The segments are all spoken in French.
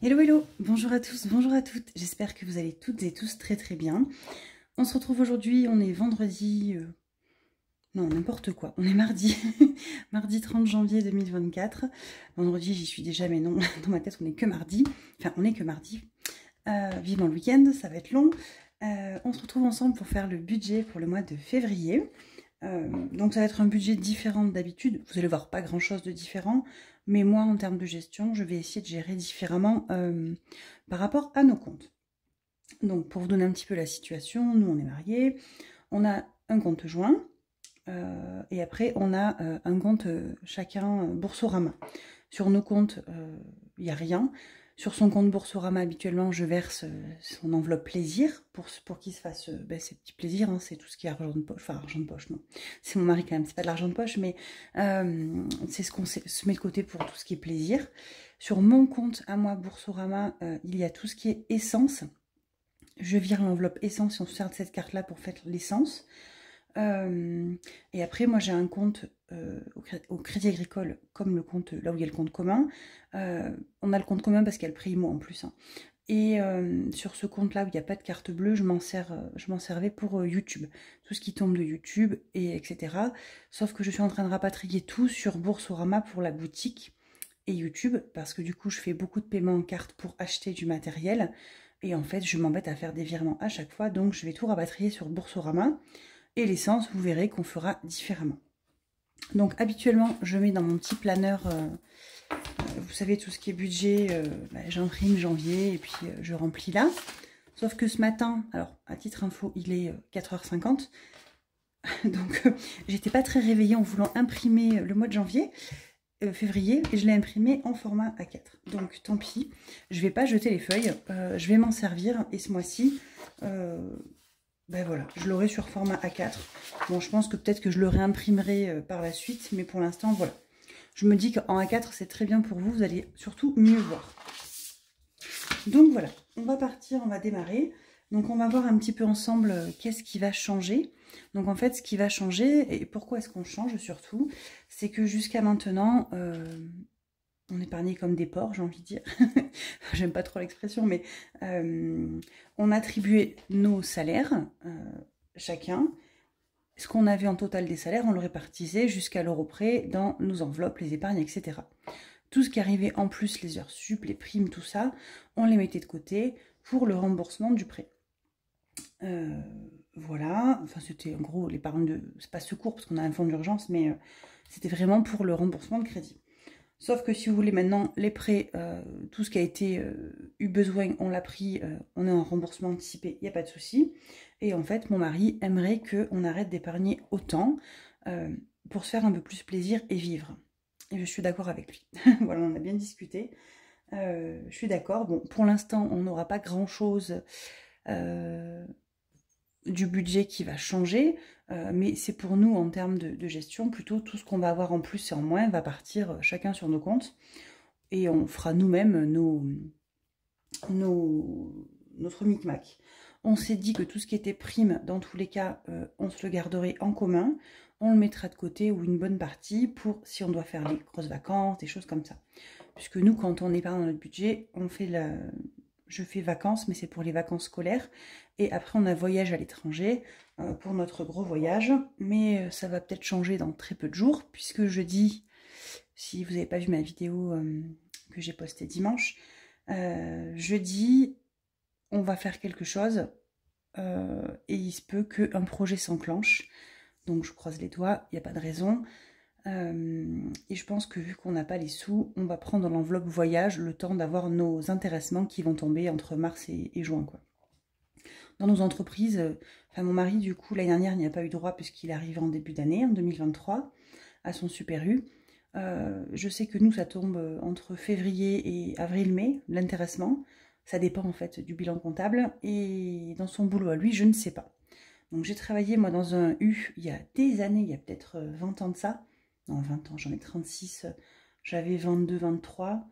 Hello hello, bonjour à tous, bonjour à toutes, j'espère que vous allez toutes et tous très très bien. On se retrouve aujourd'hui, on est vendredi, non n'importe quoi, on est mardi, mardi 30 janvier 2024. Vendredi j'y suis déjà mais non, dans ma tête on est que mardi, enfin on est que mardi. Vivement le week-end, ça va être long. On se retrouve ensemble pour faire le budget pour le mois de février. Donc ça va être un budget différent d'habitude, vous allez voir pas grand chose de différent, mais moi en termes de gestion je vais essayer de gérer différemment par rapport à nos comptes. Donc pour vous donner un petit peu la situation, nous on est mariés, on a un compte joint et après on a un compte chacun Boursorama. Sur nos comptes il n'y a rien. Sur son compte Boursorama, habituellement, je verse son enveloppe plaisir pour qu'il se fasse ses petits plaisirs. Hein, c'est tout ce qui est argent de poche. Enfin, argent de poche, non. C'est mon mari quand même, c'est pas de l'argent de poche, mais c'est ce qu'on se met de côté pour tout ce qui est plaisir. Sur mon compte à moi, Boursorama, il y a tout ce qui est essence. Je vire l'enveloppe essence et on se sert de cette carte-là pour faire l'essence. Et après, moi, j'ai un compte au Crédit Agricole, comme le compte, là où il y a le compte commun. On a le compte commun parce qu'il y a le primo en plus. Hein. Et sur ce compte-là où il n'y a pas de carte bleue, je m'en servais pour YouTube. Tout ce qui tombe de YouTube, et etc. Sauf que je suis en train de rapatrier tout sur Boursorama pour la boutique et YouTube, parce que du coup, je fais beaucoup de paiements en carte pour acheter du matériel. Et en fait, je m'embête à faire des virements à chaque fois, donc je vais tout rapatrier sur Boursorama. Et l'essence, vous verrez qu'on fera différemment. Donc habituellement, je mets dans mon petit planeur, vous savez, tout ce qui est budget, j'imprime janvier et puis je remplis là. Sauf que ce matin, alors à titre info, il est 4h50. Donc j'étais pas très réveillée en voulant imprimer le mois de janvier, février, et je l'ai imprimé en format A4. Donc tant pis, je vais pas jeter les feuilles, je vais m'en servir et ce mois-ci... ben voilà, je l'aurai sur format A4. Bon, je pense que peut-être que je le réimprimerai par la suite, mais pour l'instant, voilà. Je me dis qu'en A4, c'est très bien pour vous, vous allez surtout mieux voir. Donc voilà, on va partir, on va démarrer. Donc on va voir un petit peu ensemble qu'est-ce qui va changer. Donc en fait, ce qui va changer, et pourquoi est-ce qu'on change surtout, c'est que jusqu'à maintenant... on épargnait comme des porcs, j'ai envie de dire. J'aime pas trop l'expression, mais on attribuait nos salaires, chacun. Ce qu'on avait en total des salaires, on le répartissait jusqu'à l'euro près dans nos enveloppes, les épargnes, etc. Tout ce qui arrivait en plus, les heures sup, les primes, tout ça, on les mettait de côté pour le remboursement du prêt. Voilà, enfin c'était en gros l'épargne de... C'est pas secours parce qu'on a un fonds d'urgence, mais c'était vraiment pour le remboursement de crédit. Sauf que si vous voulez maintenant les prêts, tout ce qui a été eu besoin, on l'a pris, on est en remboursement anticipé, il n'y a pas de souci. Et en fait, mon mari aimerait qu'on arrête d'épargner autant pour se faire un peu plus plaisir et vivre. Et je suis d'accord avec lui. Voilà, on a bien discuté. Je suis d'accord. Bon, pour l'instant, on n'aura pas grand-chose du budget qui va changer, mais c'est pour nous en termes de gestion, plutôt tout ce qu'on va avoir en plus et en moins va partir chacun sur nos comptes et on fera nous-mêmes notre micmac. On s'est dit que tout ce qui était prime, dans tous les cas, on se le garderait en commun, on le mettra de côté ou une bonne partie pour si on doit faire les grosses vacances, des choses comme ça. Puisque nous, quand on épargne dans notre budget, on fait je fais vacances, mais c'est pour les vacances scolaires. Et après, on a voyage à l'étranger pour notre gros voyage. Mais ça va peut-être changer dans très peu de jours, puisque jeudi, si vous n'avez pas vu ma vidéo que j'ai postée dimanche, jeudi, on va faire quelque chose. Et il se peut qu'un projet s'enclenche. Donc, je croise les doigts, il n'y a pas de raison. Et je pense que vu qu'on n'a pas les sous, on va prendre dans l'enveloppe voyage le temps d'avoir nos intéressements qui vont tomber entre mars et juin, quoi. Dans nos entreprises, enfin mon mari du coup l'année dernière n'y a pas eu droit puisqu'il arrive en début d'année, en 2023, à son super U. Je sais que nous ça tombe entre février et avril-mai, l'intéressement. Ça dépend en fait du bilan comptable et dans son boulot à lui, je ne sais pas. Donc j'ai travaillé moi dans un U il y a des années, il y a peut-être 20 ans de ça. Non, 20 ans, j'en ai 36, j'avais 22, 23.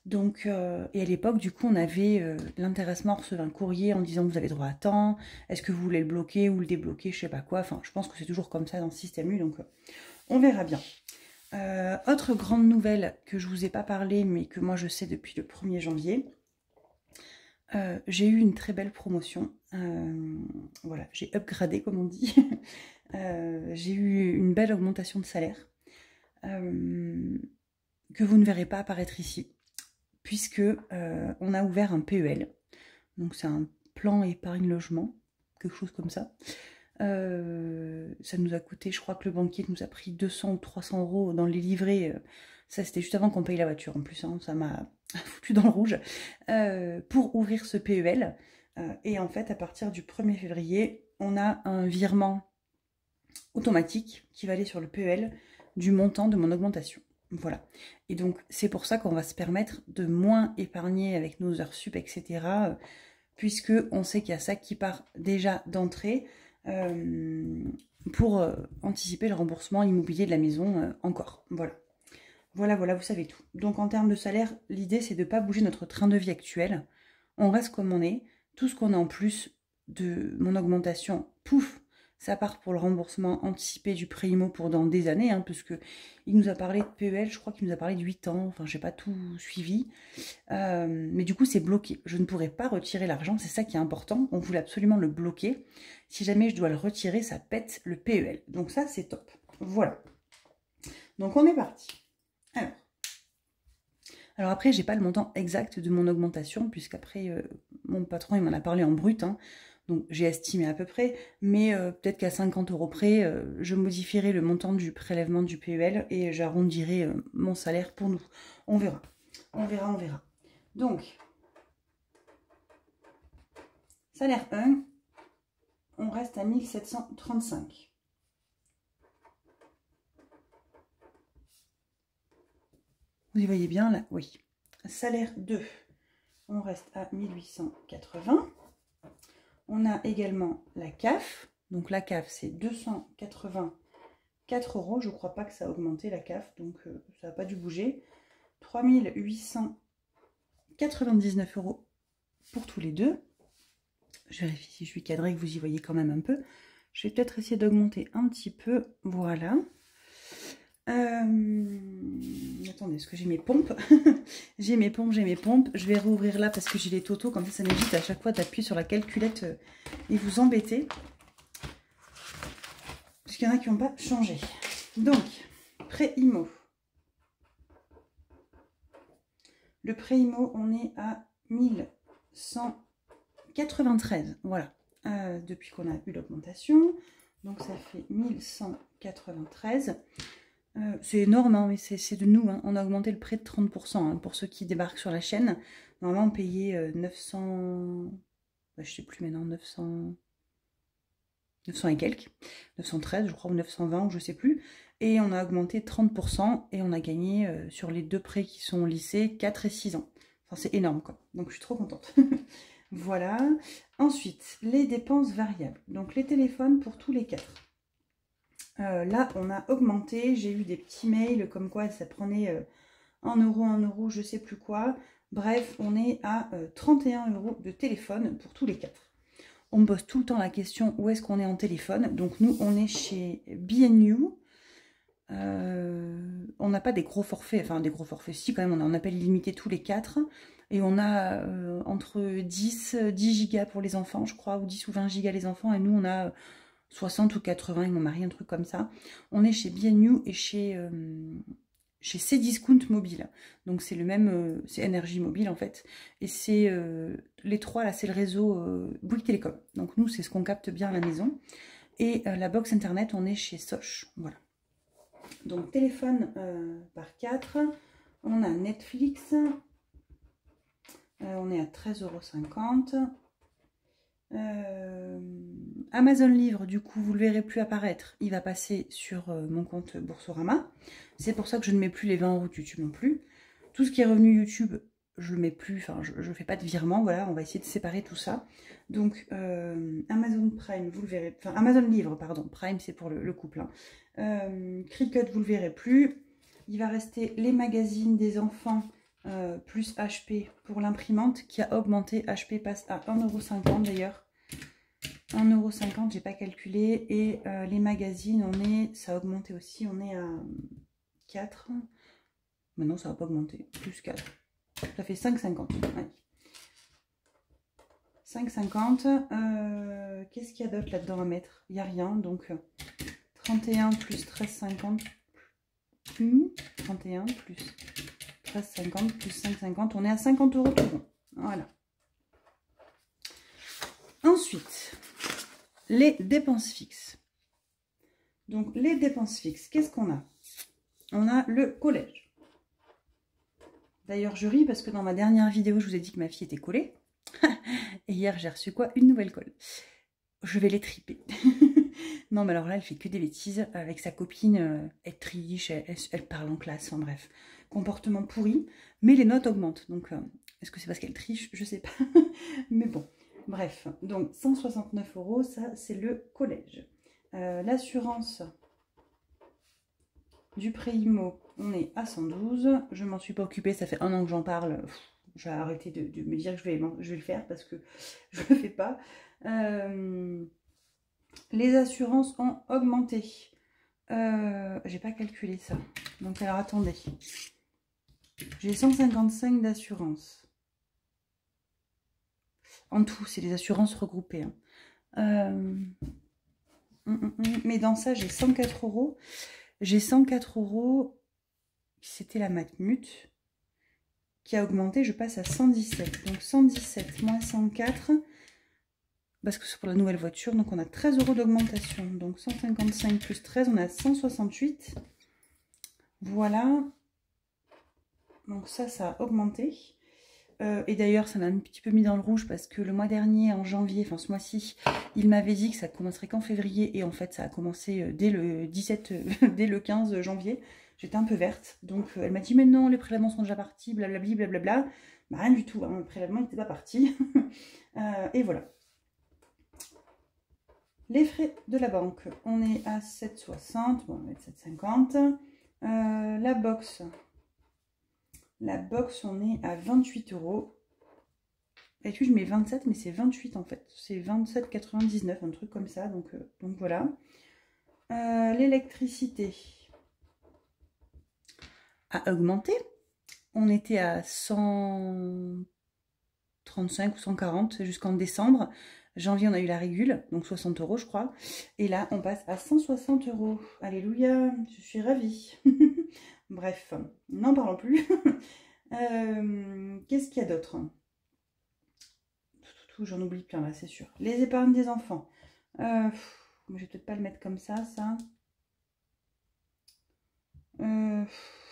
Donc, et à l'époque, du coup, on avait l'intéressement, on recevait un courrier en disant vous avez droit à temps, est-ce que vous voulez le bloquer ou le débloquer, je sais pas quoi. Enfin, je pense que c'est toujours comme ça dans le système U, donc on verra bien. Autre grande nouvelle que je vous ai pas parlé, mais que moi je sais depuis le 1er janvier, j'ai eu une très belle promotion. Voilà, j'ai upgradé comme on dit. J'ai eu une belle augmentation de salaire que vous ne verrez pas apparaître ici, puisque on a ouvert un PEL. Donc c'est un plan épargne logement, quelque chose comme ça. Ça nous a coûté, je crois que le banquier nous a pris 200 ou 300 euros dans les livrets. Ça, c'était juste avant qu'on paye la voiture en plus, hein, ça m'a foutu dans le rouge. Pour ouvrir ce PEL. Et en fait, à partir du 1er février, on a un virement automatique qui va aller sur le PEL du montant de mon augmentation. Voilà. Et donc, c'est pour ça qu'on va se permettre de moins épargner avec nos heures sup, etc. Puisque on sait qu'il y a ça qui part déjà d'entrée pour anticiper le remboursement immobilier de la maison encore. Voilà. Voilà, vous savez tout. Donc, en termes de salaire, l'idée, c'est de ne pas bouger notre train de vie actuel. On reste comme on est. Tout ce qu'on a en plus de mon augmentation, pouf, ça part pour le remboursement anticipé du prêt IMO pour dans des années, hein, parce que il nous a parlé de PEL, je crois qu'il nous a parlé de 8 ans, enfin, j'ai pas tout suivi. Mais du coup, c'est bloqué. Je ne pourrai pas retirer l'argent, c'est ça qui est important. On voulait absolument le bloquer. Si jamais je dois le retirer, ça pète le PEL. Donc ça, c'est top. Voilà. Donc, on est parti. Alors après, j'ai pas le montant exact de mon augmentation, puisqu'après, mon patron, il m'en a parlé en brut, hein, donc j'ai estimé à peu près, mais peut-être qu'à 50 euros près, je modifierai le montant du prélèvement du PEL et j'arrondirai mon salaire pour nous. On verra, on verra. Donc, salaire 1, on reste à 1735. Vous y voyez bien là? Oui. Salaire 2, on reste à 1880. On a également la CAF. Donc la CAF, c'est 284 euros. Je ne crois pas que ça a augmenté la CAF, donc ça n'a pas dû bouger. 3899 euros pour tous les deux. Je vérifie si je suis cadrée, que vous y voyez quand même un peu. Je vais peut-être essayer d'augmenter un petit peu. Voilà. Attendez, est-ce que j'ai mes pompes? J'ai mes pompes. Je vais rouvrir là parce que j'ai les totaux. Comme ça m'évite à chaque fois d'appuyer sur la calculette et vous embêter. Parce qu'il y en a qui n'ont pas changé. Donc, prêt IMO. Le prêt IMO, on est à 1193. Voilà. Depuis qu'on a eu l'augmentation. Donc, ça fait 1193. C'est énorme, hein, mais c'est de nous. Hein. On a augmenté le prêt de 30%. Hein, pour ceux qui débarquent sur la chaîne, normalement, on payait 900... je sais plus maintenant, 900 et quelques. 913, je crois, ou 920, ou je sais plus. Et on a augmenté 30% et on a gagné sur les deux prêts qui sont au lycée 4 et 6 ans. Enfin, c'est énorme, quoi. Donc, je suis trop contente. Voilà. Ensuite, les dépenses variables. Donc, les téléphones pour tous les 4. Là, on a augmenté. J'ai eu des petits mails comme quoi ça prenait 1 euro, je sais plus quoi. Bref, on est à 31 euros de téléphone pour tous les 4. On me pose tout le temps la question où est-ce qu'on est en téléphone. Donc nous, on est chez B&U. On n'a pas des gros forfaits. Enfin, des gros forfaits, si quand même, on a un appel illimité tous les 4. Et on a entre 10 gigas pour les enfants, je crois, ou 10 ou 20 gigas les enfants. Et nous, on a 60 ou 80, avec mon mari, un truc comme ça. On est chez B&U et chez Cdiscount Mobile. Donc c'est le même, c'est Énergie Mobile en fait. Et c'est les trois là, c'est le réseau Bouygues Télécom. Donc nous, c'est ce qu'on capte bien à la maison. Et la box internet, on est chez Soch. Voilà. Donc téléphone par 4. On a Netflix. On est à 13,50 €. Amazon Livre, du coup, vous ne le verrez plus apparaître. Il va passer sur mon compte Boursorama. C'est pour ça que je ne mets plus les 20 € de YouTube non plus. Tout ce qui est revenu YouTube, je le mets plus. Enfin, je ne fais pas de virement. Voilà, on va essayer de séparer tout ça. Donc, Amazon Prime, vous le verrez. Enfin, Amazon Livre, pardon. Prime, c'est pour le couple. Hein. Cricut, vous ne le verrez plus. Il va rester les magazines des enfants. Plus HP pour l'imprimante qui a augmenté. HP passe à 1,50 € d'ailleurs. 1,50 €, j'ai pas calculé. Et les magazines, ça a augmenté aussi. On est à 4. Mais non, ça va pas augmenter. Plus 4. Ça fait 5,50 €. Ouais. 5,50. Qu'est-ce qu'il y a d'autre là-dedans à mettre? Il n'y a rien. Donc 31 plus 13,50. 31 plus 13,50 plus 5,50. On est à 50 € tout rond. Voilà. Ensuite, les dépenses fixes. Donc, les dépenses fixes, qu'est-ce qu'on a? On a le collège. D'ailleurs, je ris parce que dans ma dernière vidéo, je vous ai dit que ma fille était collée. Et hier, j'ai reçu quoi? Une nouvelle colle. Je vais les triper. Non, mais alors là, elle fait que des bêtises. Avec sa copine, elle triche, elle parle en classe, enfin bref. Comportement pourri, mais les notes augmentent. Donc, est-ce que c'est parce qu'elle triche? Je sais pas. Mais bon, bref. Donc, 169 €, ça, c'est le collège. L'assurance du pré-IMO, on est à 112. Je m'en suis pas occupée, ça fait 1 an que j'en parle. Je vais arrêter de me dire que je vais le faire parce que je le fais pas. Les assurances ont augmenté. J'ai pas calculé ça. Donc alors attendez. J'ai 155 d'assurance. En tout, c'est les assurances regroupées. Hein. Mais dans ça, j'ai 104 €. J'ai 104 €. C'était la Matmut qui a augmenté. Je passe à 117. Donc 117 moins 104. Parce que c'est pour la nouvelle voiture, donc on a 13 € d'augmentation. Donc 155 plus 13, on a 168. Voilà. Donc ça a augmenté. Et d'ailleurs, ça m'a un petit peu mis dans le rouge parce que le mois dernier, en janvier, enfin ce mois-ci, il m'avait dit que ça commencerait qu'en février. Et en fait, ça a commencé dès le 17, dès le 15 janvier. J'étais un peu verte. Donc elle m'a dit, mais non, les prélèvements sont déjà partis, blablabli, blablabla. Bah, rien du tout, hein, le prélèvement n'était pas parti. Et voilà. Les frais de la banque, on est à 7,60, bon, on va mettre 7,50. La box, on est à 28 €. Et puis je mets 27, mais c'est 28 en fait. C'est 27,99, un truc comme ça, donc voilà. L'électricité a augmenté. On était à 135 ou 140 jusqu'en décembre. Janvier, on a eu la régule, donc 60 € je crois. Et là, on passe à 160 €. Alléluia, je suis ravie. Bref, n'en parlons plus. Qu'est-ce qu'il y a d'autre? J'en oublie plein là, c'est sûr. Les épargnes des enfants. Je vais peut-être pas le mettre comme ça, ça.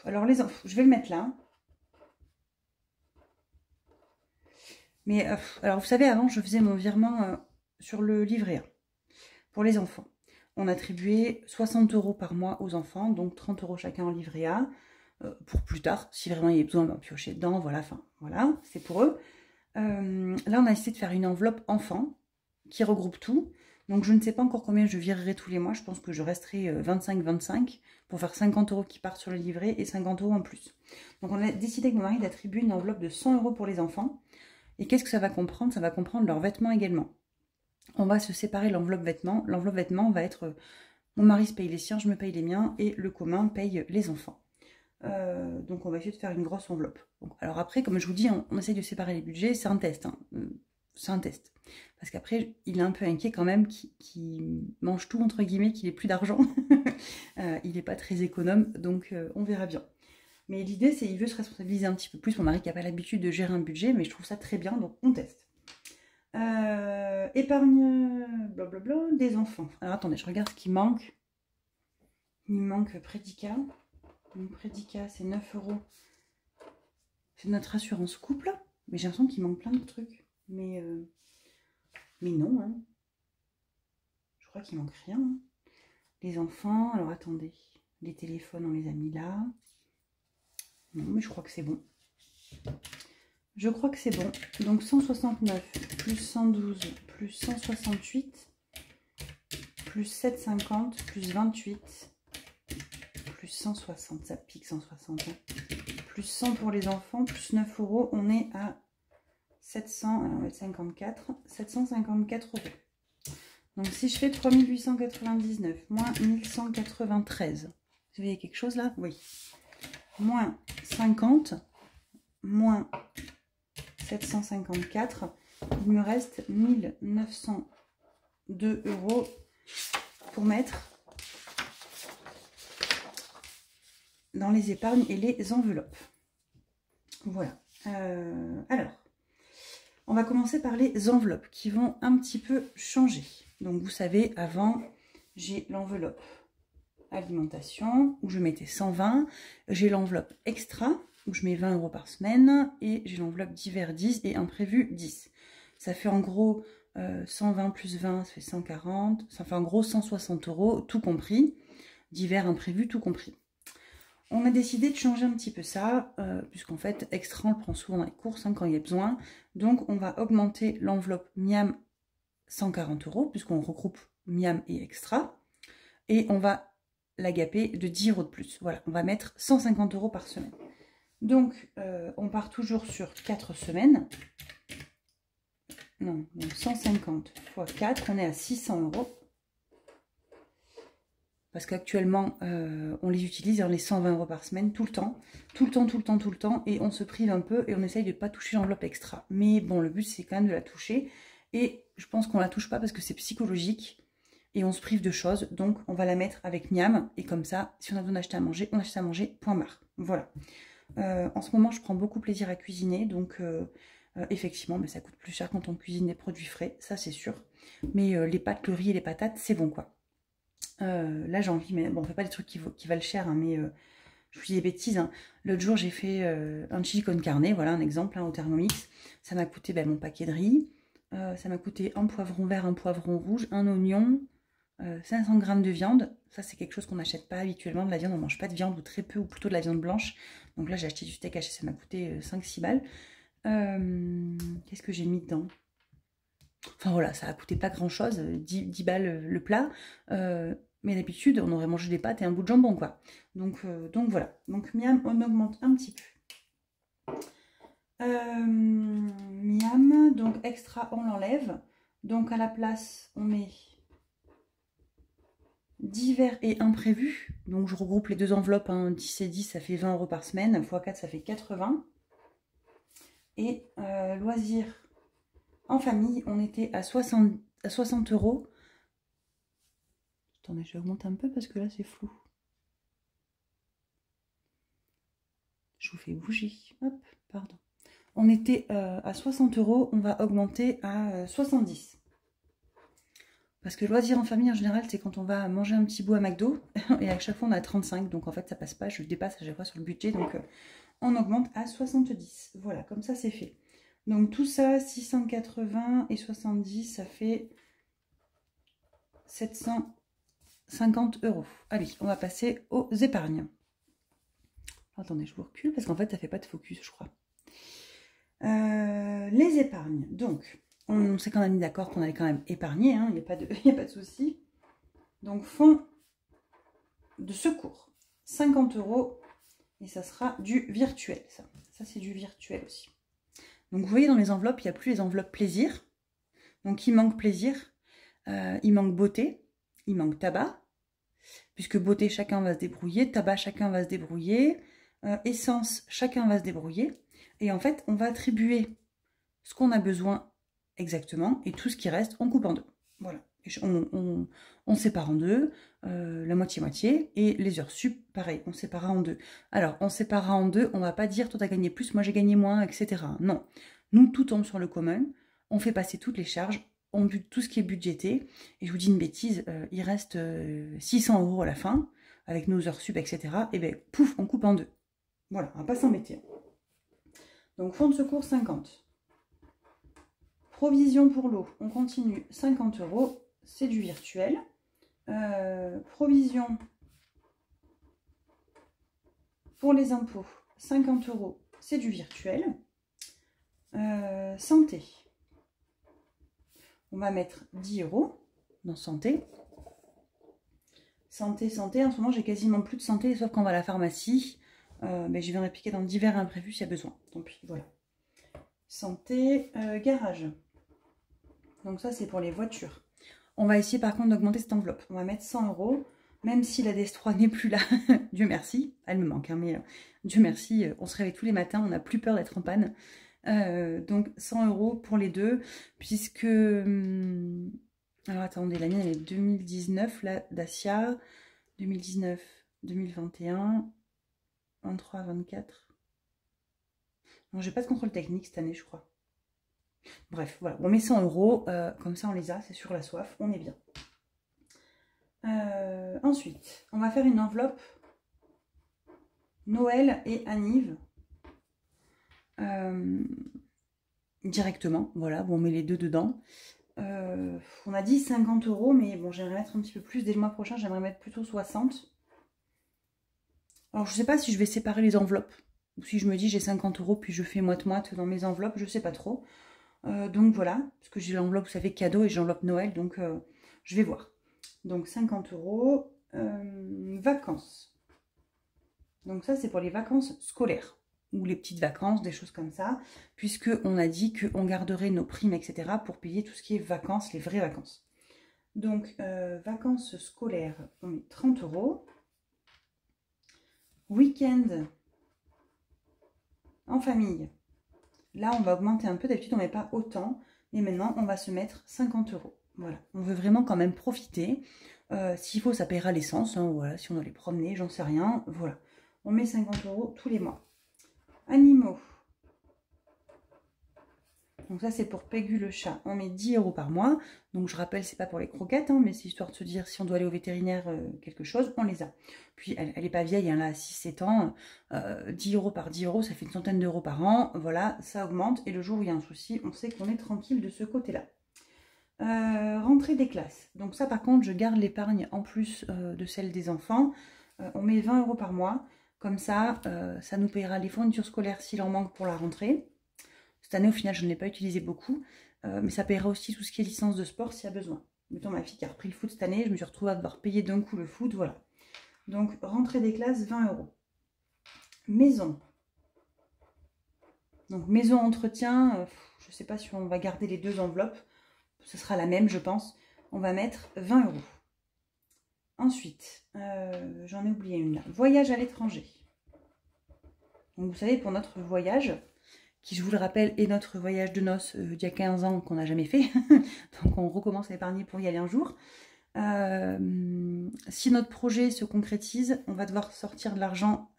Alors les enfants, je vais le mettre là. Mais alors vous savez, avant je faisais mon virement sur le livret A pour les enfants. On attribuait 60 € par mois aux enfants, donc 30 € chacun en livret A pour plus tard, si vraiment il y a besoin d'en piocher dedans, voilà, enfin voilà, c'est pour eux. Là on a essayé de faire une enveloppe enfant qui regroupe tout. Donc je ne sais pas encore combien je virerai tous les mois, je pense que je resterai 25-25 pour faire 50 € qui partent sur le livret et 50 € en plus. Donc on a décidé avec mon mari d'attribuer une enveloppe de 100 € pour les enfants. Et qu'est-ce que ça va comprendre? Ça va comprendre leurs vêtements également. On va se séparer l'enveloppe vêtements. L'enveloppe vêtements va être mon mari se paye les siens, je me paye les miens et le commun paye les enfants. Donc on va essayer de faire une grosse enveloppe. Donc, alors après, comme je vous dis, on essaye de séparer les budgets, c'est un test. Hein. C'est un test. Parce qu'après, il est un peu inquiet quand même qu'il mange tout, entre guillemets, qu'il ait plus d'argent. Il n'est pas très économe, donc on verra bien. Mais l'idée, c'est qu'il veut se responsabiliser un petit peu plus. Mon mari qui n'a pas l'habitude de gérer un budget, mais je trouve ça très bien, donc on teste. Épargne, blablabla, des enfants. Alors attendez, je regarde ce qui manque. Il manque prédicat. Donc prédicat, c'est 9 €. C'est notre assurance couple. Mais j'ai l'impression qu'il manque plein de trucs. Mais non, hein. Je crois qu'il manque rien. Hein. Les enfants, alors attendez. Les téléphones, on les a mis là. Non, mais je crois que c'est bon. Je crois que c'est bon. Donc 169 plus 112 plus 168 plus 750 plus 28 plus 160. Ça pique 160. Hein. Plus 100 pour les enfants, plus 9 €. On est à 700. Alors on va être 54. 754 €. Donc si je fais 3899 moins 1193. Vous voyez quelque chose là? Oui. Moins 50 moins 754, il me reste 1902 € pour mettre dans les épargnes et les enveloppes. Voilà. Alors, on va commencer par les enveloppes qui vont un petit peu changer. Donc, vous savez, avant, j'ai l'enveloppe alimentation où je mettais 120. J'ai l'enveloppe extra où je mets 20 € par semaine. Et j'ai l'enveloppe divers 10 et imprévu 10. Ça fait en gros 120 plus 20, ça fait 140. Ça fait en gros 160 € tout compris. Divers, imprévu, tout compris. On a décidé de changer un petit peu ça, puisqu'en fait, extra, on le prend souvent dans les courses quand il y a besoin. Donc, on va augmenter l'enveloppe Miam 140 €, puisqu'on regroupe Miam et extra. Et on va la gaper de 10 € de plus. Voilà, on va mettre 150 € par semaine. Donc, on part toujours sur 4 semaines. Non, donc 150 x 4, on est à 600 €. Parce qu'actuellement, on les utilise dans les 120 € par semaine, tout le temps. Tout le temps, tout le temps, tout le temps. Et on se prive un peu et on essaye de ne pas toucher l'enveloppe extra. Mais bon, le but, c'est quand même de la toucher. Et je pense qu'on ne la touche pas parce que c'est psychologique. Et on se prive de choses. Donc, on va la mettre avec Miam. Et comme ça, si on a besoin d'acheter à manger, on achète à manger, point barre. Voilà. En ce moment, je prends beaucoup plaisir à cuisiner. Donc, effectivement, mais ça coûte plus cher quand on cuisine des produits frais. Ça, c'est sûr. Mais les pâtes, le riz et les patates, c'est bon, quoi. Là j'ai envie, mais bon on fait pas des trucs qui valent cher, hein, mais je vous dis des bêtises, hein. L'autre jour j'ai fait un chili con carne, voilà un exemple, hein, au Thermomix. Ça m'a coûté mon paquet de riz, ça m'a coûté un poivron vert, un poivron rouge, un oignon, 500 g de viande. Ça c'est quelque chose qu'on n'achète pas habituellement, de la viande, on mange pas de viande ou très peu, ou plutôt de la viande blanche. Donc là j'ai acheté du steak haché, ça m'a coûté 5-6 balles. Qu'est-ce que j'ai mis dedans? Enfin voilà, ça a coûté pas grand chose, 10 balles le plat. Mais d'habitude, on aurait mangé des pâtes et un bout de jambon, quoi. Donc voilà. Donc Miam, on augmente un petit peu. Miam, donc extra, on l'enlève. Donc à la place, on met divers et imprévu. Donc je regroupe les deux enveloppes, hein, 10 et 10, ça fait 20 € par semaine. x 4, ça fait 80. Et loisirs en famille, on était à 60 €. Attendez, je augmente un peu parce que là c'est flou. Je vous fais bouger. Hop, pardon. On était à 60 €, on va augmenter à 70. Parce que loisir en famille en général, c'est quand on va manger un petit bout à McDo et à chaque fois on a 35, donc en fait ça passe pas, je dépasse à chaque fois sur le budget, donc on augmente à 70. Voilà, comme ça c'est fait. Donc tout ça, 680 et 70, ça fait 750 €. Allez, on va passer aux épargnes. Attendez, je vous recule parce qu'en fait, ça fait pas de focus, je crois. Les épargnes. Donc, on s'est quand même mis d'accord qu'on allait quand même épargner, hein, il n'y a pas de souci. Donc, fonds de secours, 50 €. Et ça sera du virtuel, ça. Ça, c'est du virtuel aussi. Donc, vous voyez, dans les enveloppes, il n'y a plus les enveloppes plaisir. Donc, il manque plaisir, il manque beauté, il manque tabac. Puisque beauté, chacun va se débrouiller. Tabac, chacun va se débrouiller. Essence, chacun va se débrouiller. Et en fait, on va attribuer ce qu'on a besoin exactement. Et tout ce qui reste, on coupe en deux. Voilà. Et on sépare en deux, la moitié-moitié. Et les heures sup, pareil, on séparera en deux. Alors, on séparera en deux, on ne va pas dire toi, tu as gagné plus, moi j'ai gagné moins, etc. Non. Nous, tout tombe sur le commun. On fait passer toutes les charges. On bute tout ce qui est budgété. Et je vous dis une bêtise, il reste 600 € à la fin, avec nos heures sup, etc. Et bien, pouf, on coupe en deux. Voilà, on ne va pas s'embêter. Donc, fonds de secours, 50. Provision pour l'eau, on continue, 50 €. C'est du virtuel. Provision pour les impôts, 50 €. C'est du virtuel. Santé. On va mettre 10 € dans santé. Santé. En ce moment, j'ai quasiment plus de santé, sauf qu'on va à la pharmacie. Mais je viendrai piquer dans le divers imprévu s'il y a besoin. Tant pis, voilà. Santé, garage. Donc ça, c'est pour les voitures. On va essayer par contre d'augmenter cette enveloppe. On va mettre 100 €, même si la DS3 n'est plus là. Dieu merci. Elle me manque, hein, mais Dieu merci. On se réveille tous les matins, on n'a plus peur d'être en panne. Donc 100 € pour les deux, puisque... alors attendez, la mienne elle est 2019, la Dacia, 2019, 2021, 23, 24. Non, j'ai pas de contrôle technique cette année, je crois. Bref, voilà, on met 100 €, comme ça on les a, c'est sur la soif, on est bien. Ensuite, on va faire une enveloppe Noël et Anniv. Directement, voilà, bon, on met les deux dedans. On a dit 50 €, mais bon, j'aimerais mettre un petit peu plus. Dès le mois prochain, j'aimerais mettre plutôt 60. Alors, je sais pas si je vais séparer les enveloppes, ou si je me dis j'ai 50 € puis je fais moite-moite dans mes enveloppes, je sais pas trop. Donc voilà, parce que j'ai l'enveloppe, vous savez, cadeau, et j'ai l'enveloppe Noël, donc je vais voir. Donc 50 €, vacances. Donc ça, c'est pour les vacances scolaires, ou les petites vacances, des choses comme ça, puisque on a dit qu'on garderait nos primes, etc., pour payer tout ce qui est vacances, les vraies vacances. Donc, vacances scolaires, on met 30 €. Week-end en famille. Là, on va augmenter un peu. D'habitude, on ne met pas autant. Mais maintenant, on va se mettre 50 €. Voilà. On veut vraiment quand même profiter. S'il faut, ça paiera l'essence. Hein, voilà. Si on doit les promener, j'en sais rien. Voilà. On met 50 € tous les mois. Animaux. Donc ça, c'est pour Pégu le chat. On met 10 € par mois. Donc je rappelle, c'est pas pour les croquettes, hein, mais c'est histoire de se dire, si on doit aller au vétérinaire, quelque chose, on les a. Puis elle n'est pas vieille, elle a 6-7 ans. 10 € par 10 €, ça fait une centaine d'euros par an. Voilà, ça augmente. Et le jour où il y a un souci, on sait qu'on est tranquille de ce côté-là. Rentrée des classes. Donc ça, par contre, je garde l'épargne en plus de celle des enfants. On met 20 € par mois. Comme ça, ça nous paiera les fournitures scolaires s'il en manque pour la rentrée. Cette année, au final, je ne l'ai pas utilisé beaucoup, mais ça paiera aussi tout ce qui est licence de sport s'il y a besoin. Mettons ma fille qui a repris le foot cette année, je me suis retrouvée à devoir payer d'un coup le foot, voilà. Donc, rentrée des classes, 20 €. Maison. Donc, maison entretien, je ne sais pas si on va garder les deux enveloppes, ce sera la même, je pense. On va mettre 20 €. Ensuite, j'en ai oublié une là. Voyage à l'étranger. Donc, vous savez, pour notre voyage, qui, je vous le rappelle, est notre voyage de noces d'il y a 15 ans qu'on n'a jamais fait. Donc on recommence à épargner pour y aller un jour. Si notre projet se concrétise, on va devoir sortir de l'argent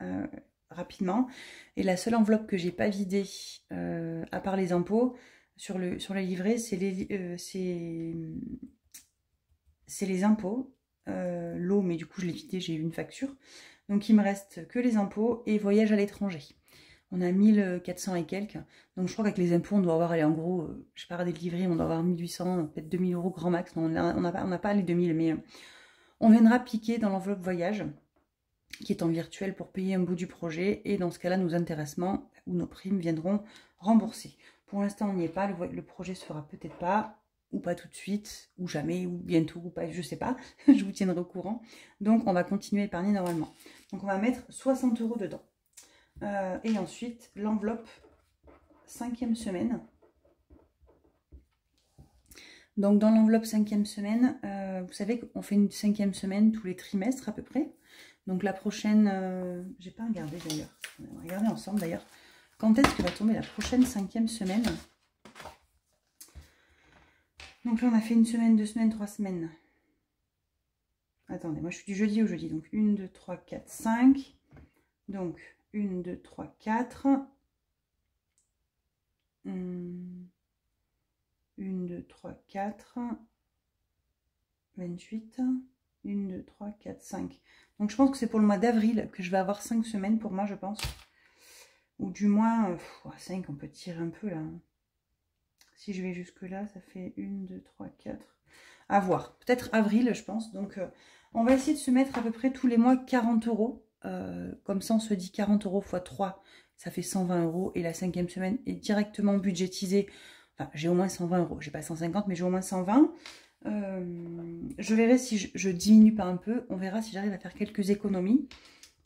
rapidement. Et la seule enveloppe que j'ai pas vidée, à part les impôts, sur le livret, c'est les impôts. L'eau, mais du coup je l'ai vidée, j'ai eu une facture. Donc il me reste que les impôts et voyage à l'étranger. On a 1400 et quelques. Donc je crois qu'avec les impôts, on doit avoir, allez, en gros, je sais pas regarder le livret, on doit avoir 1800, peut-être 2000 € grand max. Non, on n'a pas les 2000, mais on viendra piquer dans l'enveloppe voyage, qui est en virtuel pour payer un bout du projet. Et dans ce cas-là, nos intéressements ou nos primes viendront rembourser. Pour l'instant, on n'y est pas. Le projet se fera peut-être pas, ou pas tout de suite, ou jamais, ou bientôt, ou pas, je sais pas. Je vous tiendrai au courant. Donc on va continuer à épargner normalement. Donc on va mettre 60 € dedans. Et ensuite, l'enveloppe 5e semaine. Donc, dans l'enveloppe 5e semaine, vous savez qu'on fait une 5e semaine tous les trimestres à peu près. Donc, la prochaine, j'ai pas regardé d'ailleurs. On va regarder ensemble d'ailleurs. Quand est-ce que va tomber la prochaine 5e semaine? Donc là, on a fait une semaine, 2 semaines, 3 semaines. Attendez, moi je suis du jeudi au jeudi. Donc, 1, 2, 3, 4, 5. Donc, 1, 2, 3, 4. 1, 2, 3, 4. 28. 1, 2, 3, 4, 5. Donc, je pense que c'est pour le mois d'avril que je vais avoir 5 semaines pour moi, je pense. Ou du moins, 5, on peut tirer un peu là. Si je vais jusque là, ça fait 1, 2, 3, 4. À voir. Peut-être avril, je pense. Donc, on va essayer de se mettre à peu près tous les mois 40 €. Comme ça, on se dit 40 € x 3, ça fait 120 €. Et la 5e semaine est directement budgétisée. Enfin, j'ai au moins 120 €. J'ai pas 150, mais j'ai au moins 120. Je verrai si je diminue pas un peu. On verra si j'arrive à faire quelques économies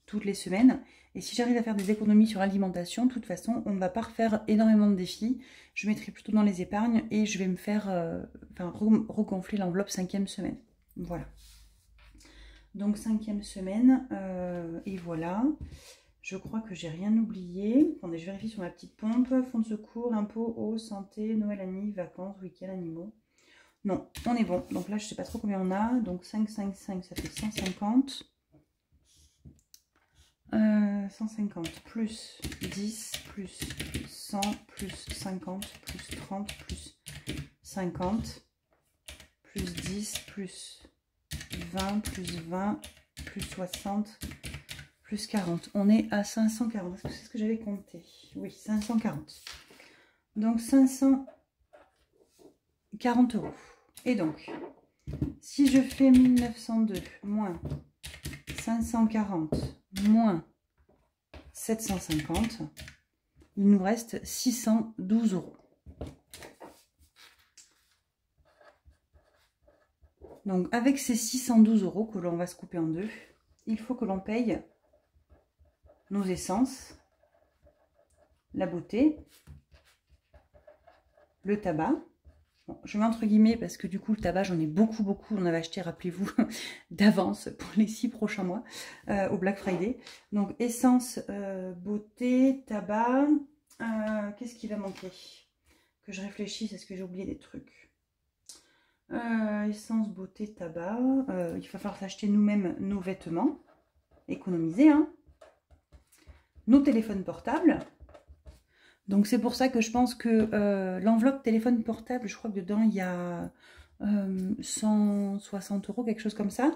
toutes les semaines. Et si j'arrive à faire des économies sur l'alimentation, de toute façon, on ne va pas refaire énormément de défis. Je mettrai plutôt dans les épargnes et je vais me faire regonfler l'enveloppe 5e semaine. Voilà. Donc 5e semaine, et voilà. Je crois que j'ai rien oublié. Attendez, je vérifie sur ma petite pompe. Fonds de secours, impôts, eau, santé, Noël, anniv, vacances, week-end, animaux. Non, on est bon. Donc là, je sais pas trop combien on a. Donc 5, 5, 5, ça fait 150. 150 plus 10 plus 100 plus 50 plus 30 plus 50 plus 10 plus 20 plus 20 plus 60 plus 40. On est à 540. Est-ce que c'est ce que j'avais compté? Oui, 540. Donc 540 €. Et donc, si je fais 1902 moins 540 moins 750, il nous reste 612 €. Donc avec ces 612 € que l'on va se couper en deux, il faut que l'on paye nos essences, la beauté, le tabac. Bon, je mets entre guillemets parce que du coup le tabac j'en ai beaucoup. On avait acheté, rappelez-vous, d'avance pour les 6 prochains mois au Black Friday. Donc essence, beauté, tabac. Qu'est-ce qui va manquer? Que je réfléchisse, est-ce que j'ai oublié des trucs? Essence, beauté, tabac. Il va falloir s'acheter nous-mêmes nos vêtements. Économiser, hein. Nos téléphones portables. Donc c'est pour ça que je pense que l'enveloppe téléphone portable, je crois que dedans il y a 160 €, quelque chose comme ça.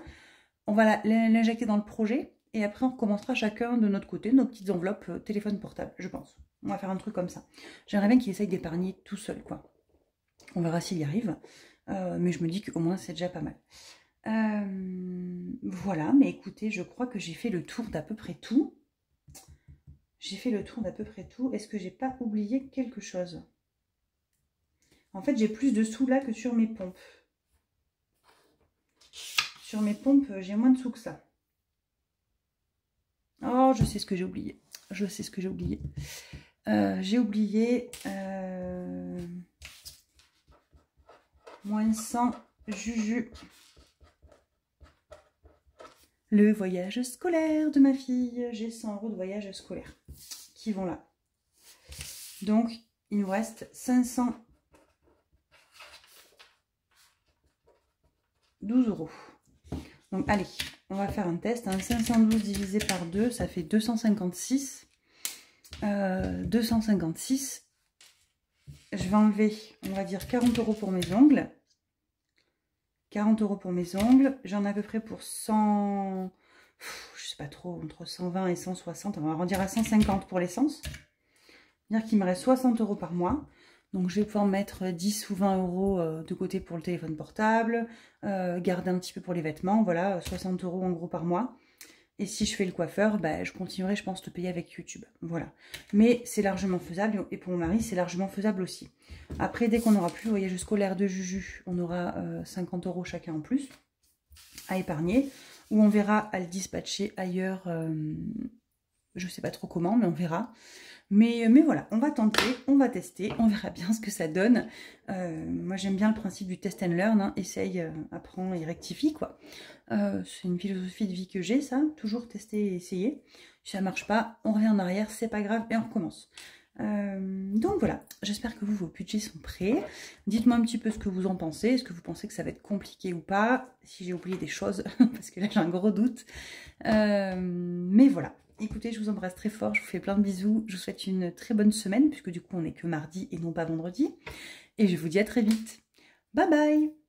On va l'injecter dans le projet et après on recommencera chacun de notre côté nos petites enveloppes téléphone portable, je pense. On va faire un truc comme ça. J'aimerais bien qu'il essaye d'épargner tout seul, quoi. On verra s'il y arrive. Mais je me dis qu'au moins c'est déjà pas mal. Voilà, mais écoutez, je crois que j'ai fait le tour d'à peu près tout. Est-ce que j'ai pas oublié quelque chose? En fait, j'ai plus de sous là que sur mes pompes. Sur mes pompes, j'ai moins de sous que ça. Oh, je sais ce que j'ai oublié. J'ai oublié moins 100 Juju. Le voyage scolaire de ma fille. J'ai 100 € de voyage scolaire qui vont là. Donc, il nous reste 512 €. Donc, allez, on va faire un test. 512 divisé par 2, ça fait 256. 256. Je vais enlever, on va dire, 40 € pour mes ongles. 40 € pour mes ongles. J'en ai à peu près pour 100... je sais pas trop, entre 120 et 160. On va arrondir à 150 pour l'essence. C'est-à-dire qu'il me reste 60 € par mois. Donc je vais pouvoir mettre 10 ou 20 € de côté pour le téléphone portable. Garder un petit peu pour les vêtements. Voilà, 60 € en gros par mois. Et si je fais le coiffeur, bah, je continuerai, je pense, de payer avec YouTube. Voilà. Mais c'est largement faisable. Et pour mon mari, c'est largement faisable aussi. Après, dès qu'on n'aura plus le voyage scolaire de Juju, on aura 50 € chacun en plus à épargner. Ou on verra à le dispatcher ailleurs. Je ne sais pas trop comment, mais on verra. Mais voilà, on va tenter, on va tester, on verra bien ce que ça donne. Moi, j'aime bien le principe du test and learn. Hein. Essaye, apprends et rectifie, quoi. C'est une philosophie de vie que j'ai, ça. Toujours tester et essayer. Si ça ne marche pas, on revient en arrière, c'est pas grave, et on recommence. Donc voilà, j'espère que vos budgets sont prêts. Dites-moi un petit peu ce que vous en pensez. Est-ce que vous pensez que ça va être compliqué ou pas? Si j'ai oublié des choses, parce que là, j'ai un gros doute. Mais voilà. Écoutez, je vous embrasse très fort, je vous fais plein de bisous, je vous souhaite une très bonne semaine, puisque du coup on n'est que mardi et non pas vendredi. Et je vous dis à très vite. Bye bye!